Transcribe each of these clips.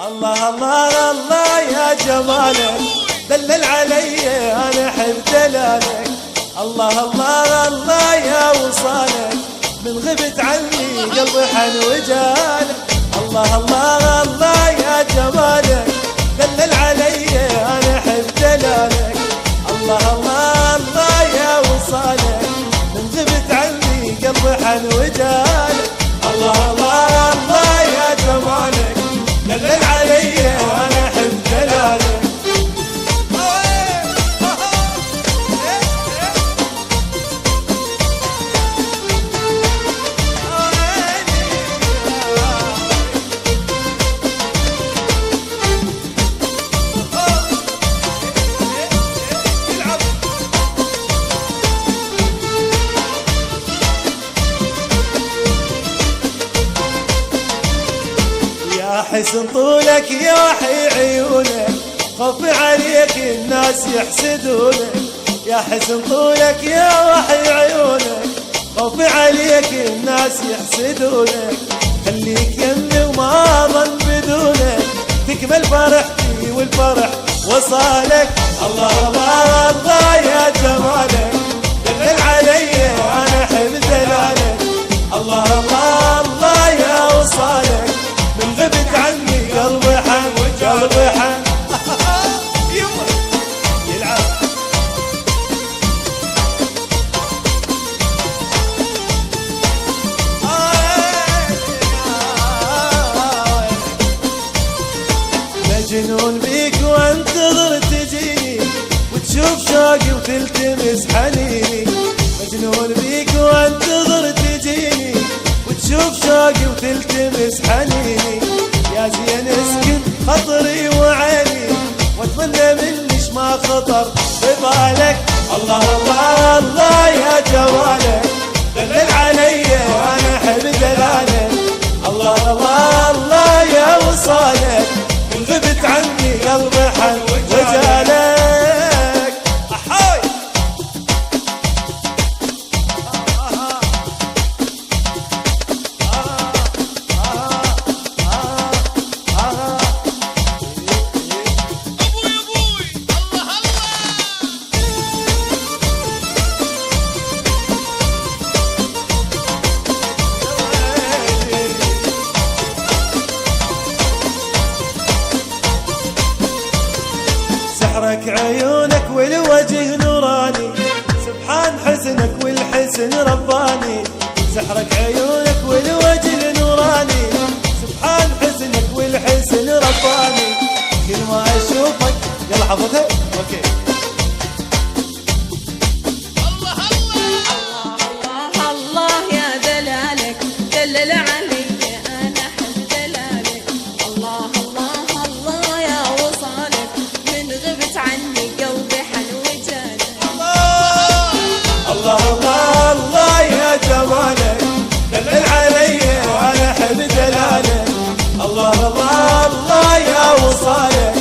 الله الله الله يا جمالك دلل علي انا احب دلالك. الله الله الله يا وصالك من غبت عني قلبي حن وجالك. الله الله الله يا جمالك دلل علي انا احب دلالك. الله الله الله يا وصالك من غبت عني قلبي حن وجالك. الله الله الله يا جمالك دلل علي انا احب دلالك. يا حسن طولك يا وحي عيونك خفي عليك الناس يحسدونك. يا حسن طولك يا وحي عيونك خفي عليك الناس يحسدونك. خليك يمي وما ظن بدونك تكمل فرحتي والفرح وصالك. الله الله الله يا جمالك دلل علي انا احب دلالك. الله الله الله يا وصالك من غبت عني قلبي حن قلبي حن يلعب. مجنون بيك وانتظر تجيني وتشوف شوقي وتلتمس حنيني. مجنون بيك وانتظر تجيني وتشوف شوقي وتلتمس حنيني. يا زين اسكن خطري وعيني واتمنى منش ما خطر ببالك. الله الله الله يا جوالك دلل علي انا احب دلالك. الله الله الله يا وصالك من غبت عني قلبي حن وجالك. احاي سحرك عيونك والوجه نوراني سبحان حسنك والحسن رباني. سحرك عيونك والوجه نوراني سبحان حسنك والحسن رباني. كل ما اشوفك يلا حفظها اوكي. الله الله الله يا دلالك دلل علي انا احب دلالك. الله الله الله يا وصالك من غبت عني قلبي حن وجالك. الله الله الله يا جمالك دلل علي وانا احب دلالك. الله الله الله يا وصالك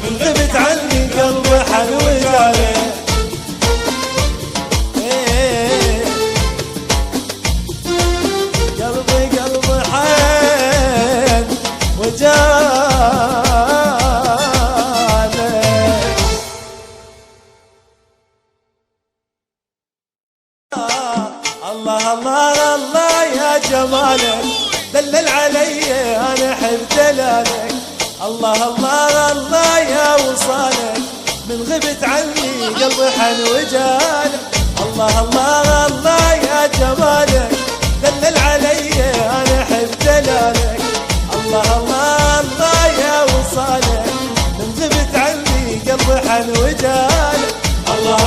من غبت عني قلبي حن وجالك. قلبي قلبي حن وجالك. الله الله الله يا جمالك دلل علي انا احب دلالك. الله الله الله يا وصالك من غبت عني قلبي حن وجالك. الله الله الله يا جمالك دلل علي انا احب دلالك. الله الله الله يا وصالك من غبت عني قلبي حن وجالك. الله